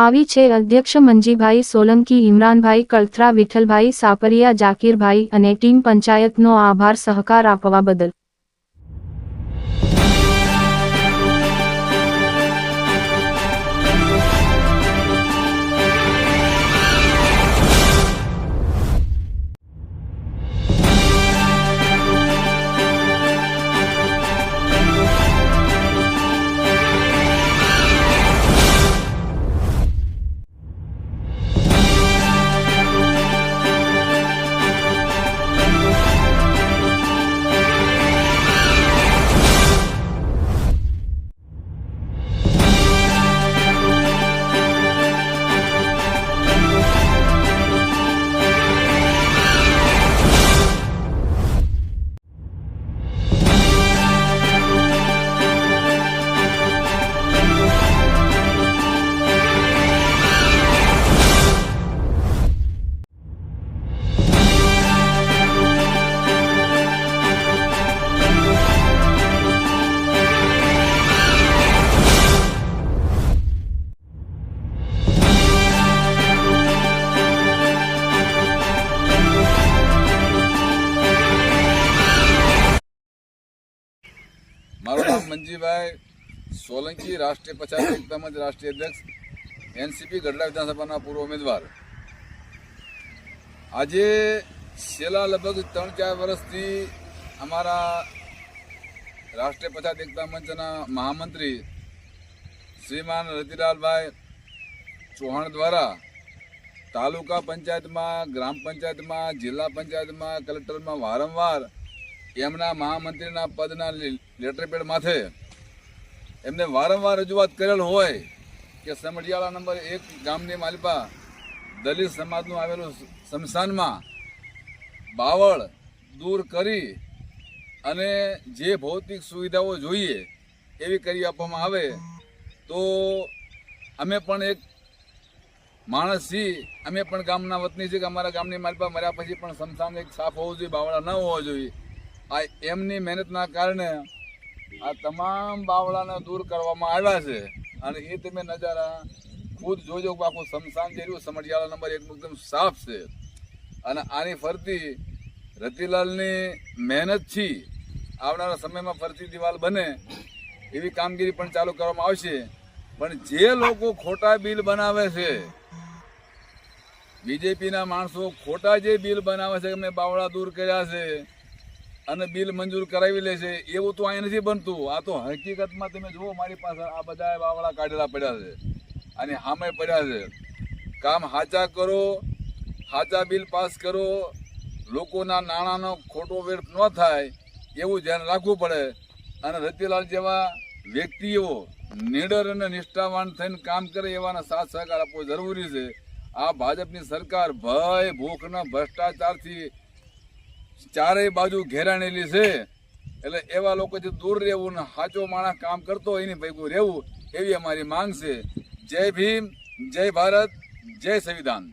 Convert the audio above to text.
આવી છે અધ્યક્ષ મંજીભાઈ સોલંકી, ઇમરાનભાઈ કળથરા, વિઠ્ઠલભાઈ સાપરિયા, જાકીરભાઈ અને ટીમ પંચાયતનો આભાર સહકાર આપવા બદલ। મારું નામ મંજીભાઈ સોલંકી, રાષ્ટ્રીય પછાત એકતા મંચ રાષ્ટ્રીય અધ્યક્ષ, એનસીપી ગઢડા વિધાનસભાના પૂર્વ ઉમેદવાર। આજે છેલ્લા લગભગ 3-4 વર્ષથી અમારા રાષ્ટ્રીય પછાત એકતા મંચના મહામંત્રી શ્રીમાન રતિલાલભાઈ ચૌહાણ દ્વારા તાલુકા પંચાયતમાં, ગ્રામ પંચાયતમાં, જિલ્લા પંચાયતમાં, કલેક્ટરમાં વારંવાર એમના મહામંત્રીના પદના લેટરપેડ માથે એમને વારંવાર રજૂઆત કરેલ હોય કે સમઢિયાળા નંબર 1 ગામની માલિપા દલિત સમાજનું આવેલું સ્મશાનમાં બાવળ દૂર કરી અને જે ભૌતિક સુવિધાઓ જોઈએ એવી કરી આપવામાં આવે તો અમે પણ એક માણસ છીએ, અમે પણ ગામના વતની છીએ કે અમારા ગામની માલિપા મર્યા પછી પણ સ્મશાન એક સાફ હોવું જોઈએ, બાવળા ન હોવા જોઈએ। આ એમની મહેનતના કારણે આ તમામ બાવળાને દૂર કરવામાં આવ્યા છે અને એ તમે નજારા ખુદ જોજો કે આખું સ્મશાન જે રહ્યું સમઢિયાળા નંબર 1 એકદમ સાફ છે અને આની ફરતી રતિલાલની મહેનતથી આવનારા સમયમાં ફરતી દિવાલ બને એવી કામગીરી પણ ચાલુ કરવામાં આવશે। પણ જે લોકો ખોટા બિલ બનાવે છે, બીજેપીના માણસો ખોટા જે બિલ બનાવે છે, અમે બાવળા દૂર કર્યા છે અને બિલ મંજૂર કરાવી લે છે, એવું તો અહીં નથી બનતું। આ તો હકીકતમાં તમે જુઓ, મારી પાસે આ બધા બાવળા કાઢેલા પડ્યા છે અને સામે પડ્યા છે। કામ સાચા કરો, સાચા બિલ પાસ કરો, લોકોના નાણાંનો ખોટો વ્યર્થ ન થાય એવું ધ્યાન રાખવું પડે અને રતિલાલ જેવા વ્યક્તિઓ નિડર અને નિષ્ઠાવાન થઈને કામ કરે એવાના સાથ સહકાર આપવો જરૂરી છે। આ ભાજપની સરકાર ભય, ભૂખના ભ્રષ્ટાચારથી ચારેય બાજુ ઘેરાણેલી છે, એટલે એવા લોકોથી દૂર રહેવું ને સાચો માણસ કામ કરતો હોય એની ભેગું રહેવું એવી અમારી માંગ છે। જય ભીમ, જય ભારત, જય સંવિધાન।